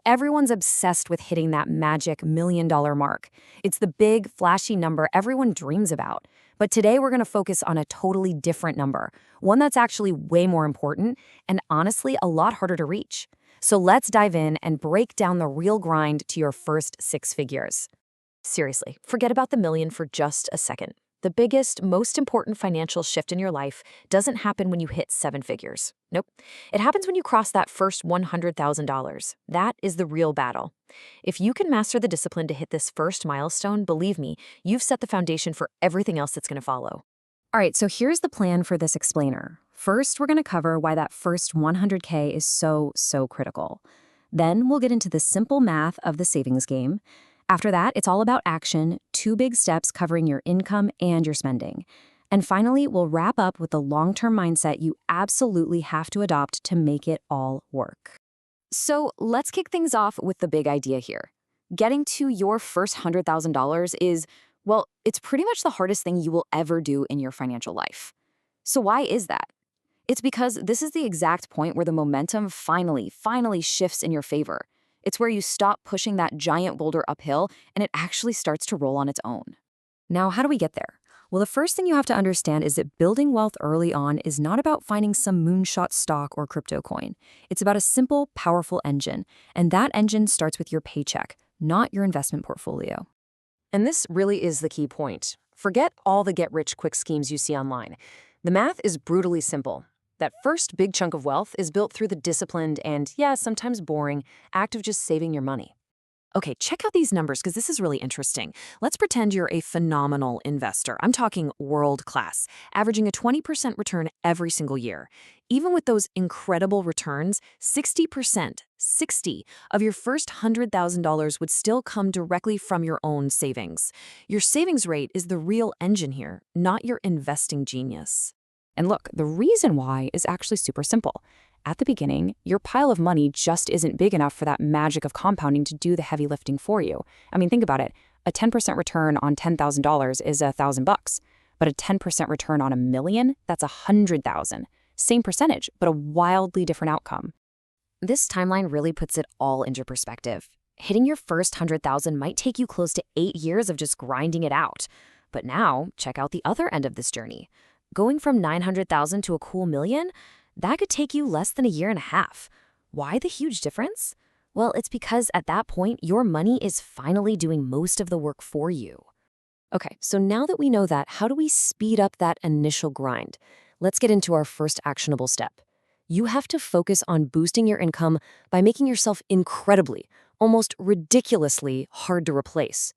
Everyone's obsessed with hitting that magic $1 million mark. It's the big, flashy number everyone dreams about. But today we're going to focus on a totally different number, one that's actually way more important and honestly a lot harder to reach. So let's dive in and break down the real grind to your first six figures. Seriously, forget about the million for just a second. The biggest, most important financial shift in your life doesn't happen when you hit seven figures. Nope. It happens when you cross that first $100,000. That is the real battle. If you can master the discipline to hit this first milestone, believe me, you've set the foundation for everything else that's going to follow. All right, so here's the plan for this explainer. First, we're going to cover why that first 100K is so critical. Then we'll get into the simple math of the savings game. After that, it's all about action, two big steps covering your income and your spending. And finally, we'll wrap up with the long-term mindset you absolutely have to adopt to make it all work. So let's kick things off with the big idea here. Getting to your first $100,000 is, well, it's pretty much the hardest thing you will ever do in your financial life. So why is that? It's because this is the exact point where the momentum finally shifts in your favor. It's where you stop pushing that giant boulder uphill and it actually starts to roll on its own. Now, how do we get there? Well, the first thing you have to understand is that building wealth early on is not about finding some moonshot stock or crypto coin. It's about a simple, powerful engine, and that engine starts with your paycheck, not your investment portfolio. And this really is the key point. Forget all the get-rich-quick schemes you see online. The math is brutally simple. That first big chunk of wealth is built through the disciplined and, yeah, sometimes boring, act of just saving your money. Okay, check out these numbers because this is really interesting. Let's pretend you're a phenomenal investor. I'm talking world class, averaging a 20% return every single year. Even with those incredible returns, 60% of your first $100,000 would still come directly from your own savings. Your savings rate is the real engine here, not your investing genius. And look, the reason why is actually super simple. At the beginning, your pile of money just isn't big enough for that magic of compounding to do the heavy lifting for you. I mean, think about it. A 10% return on $10,000 is $1,000, but a 10% return on $1 million, that's $100,000. Same percentage, but a wildly different outcome. This timeline really puts it all into perspective. Hitting your first $100,000 might take you close to 8 years of just grinding it out. But now, check out the other end of this journey. Going from $900,000 to a cool $1 million, that could take you less than a year and a half. Why the huge difference? Well, it's because at that point, your money is finally doing most of the work for you. Okay, so now that we know that, how do we speed up that initial grind? Let's get into our first actionable step. You have to focus on boosting your income by making yourself incredibly, almost ridiculously hard to replace.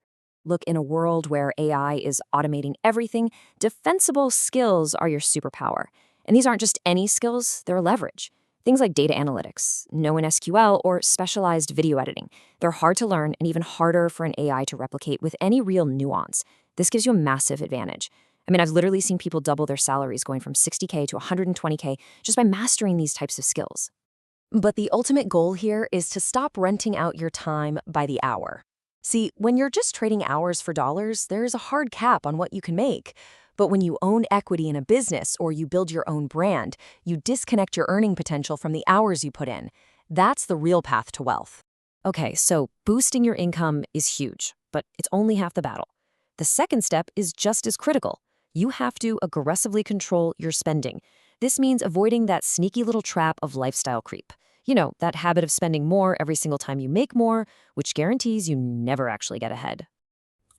Look, in a world where AI is automating everything, defensible skills are your superpower. And these aren't just any skills, they're leverage. Things like data analytics, knowing SQL, or specialized video editing. They're hard to learn and even harder for an AI to replicate with any real nuance. This gives you a massive advantage. I mean, I've literally seen people double their salaries going from 60K to 120K just by mastering these types of skills. But the ultimate goal here is to stop renting out your time by the hour. See, when you're just trading hours for dollars, there's a hard cap on what you can make. But when you own equity in a business or you build your own brand, you disconnect your earning potential from the hours you put in. That's the real path to wealth. Okay, so boosting your income is huge, but it's only half the battle. The second step is just as critical. You have to aggressively control your spending. This means avoiding that sneaky little trap of lifestyle creep. You know, that habit of spending more every single time you make more, which guarantees you never actually get ahead.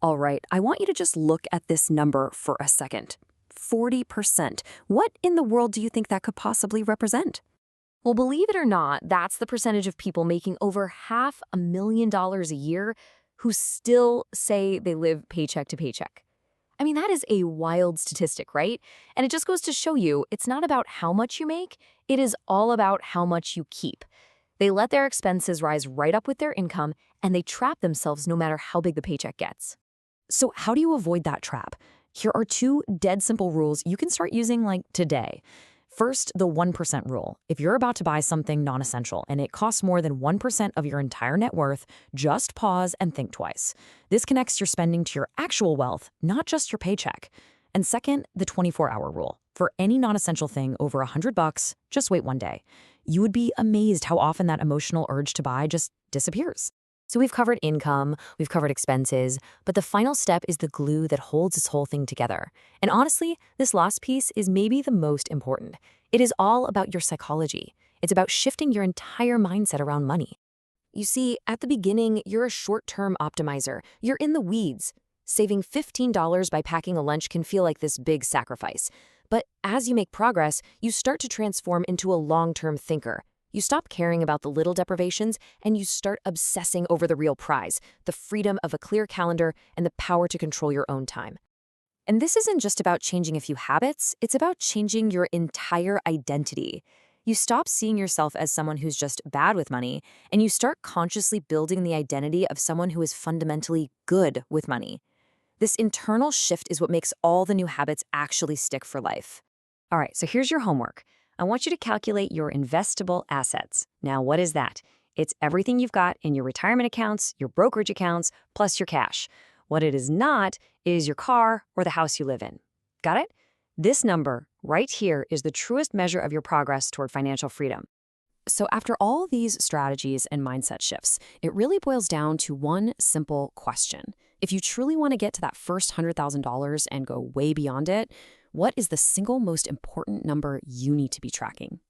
All right, I want you to just look at this number for a second. 40%. What in the world do you think that could possibly represent? Well, believe it or not, that's the percentage of people making over $500,000 a year who still say they live paycheck to paycheck. I mean, that is a wild statistic, right? And it just goes to show you, it's not about how much you make, it is all about how much you keep. They let their expenses rise right up with their income, and they trap themselves no matter how big the paycheck gets. So how do you avoid that trap? Here are 2 dead simple rules you can start using like today. First, the 1% rule. If you're about to buy something non-essential and it costs more than 1% of your entire net worth, just pause and think twice. This connects your spending to your actual wealth, not just your paycheck. And second, the 24-hour rule. For any non-essential thing over $100, just wait 1 day. you would be amazed how often that emotional urge to buy just disappears. So we've covered income, we've covered expenses, but the final step is the glue that holds this whole thing together. And honestly, this last piece is maybe the most important. It is all about your psychology. It's about shifting your entire mindset around money. You see, at the beginning, you're a short-term optimizer. You're in the weeds. Saving $15 by packing a lunch can feel like this big sacrifice. But as you make progress, you start to transform into a long-term thinker. You stop caring about the little deprivations and you start obsessing over the real prize, the freedom of a clear calendar and the power to control your own time. And this isn't just about changing a few habits, it's about changing your entire identity. You stop seeing yourself as someone who's just bad with money, and you start consciously building the identity of someone who is fundamentally good with money. This internal shift is what makes all the new habits actually stick for life. All right, so here's your homework. I want you to calculate your investable assets. Now, what is that? It's everything you've got in your retirement accounts, your brokerage accounts, plus your cash. What it is not is your car or the house you live in. Got it? This number right here is the truest measure of your progress toward financial freedom. So after all these strategies and mindset shifts, it really boils down to one simple question. If you truly want to get to that first $100,000 and go way beyond it, what is the single most important number you need to be tracking?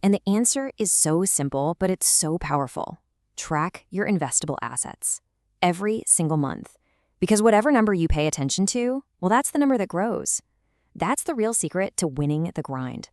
And the answer is so simple, but it's so powerful. Track your investable assets every single month. Because whatever number you pay attention to, well, that's the number that grows. That's the real secret to winning the grind.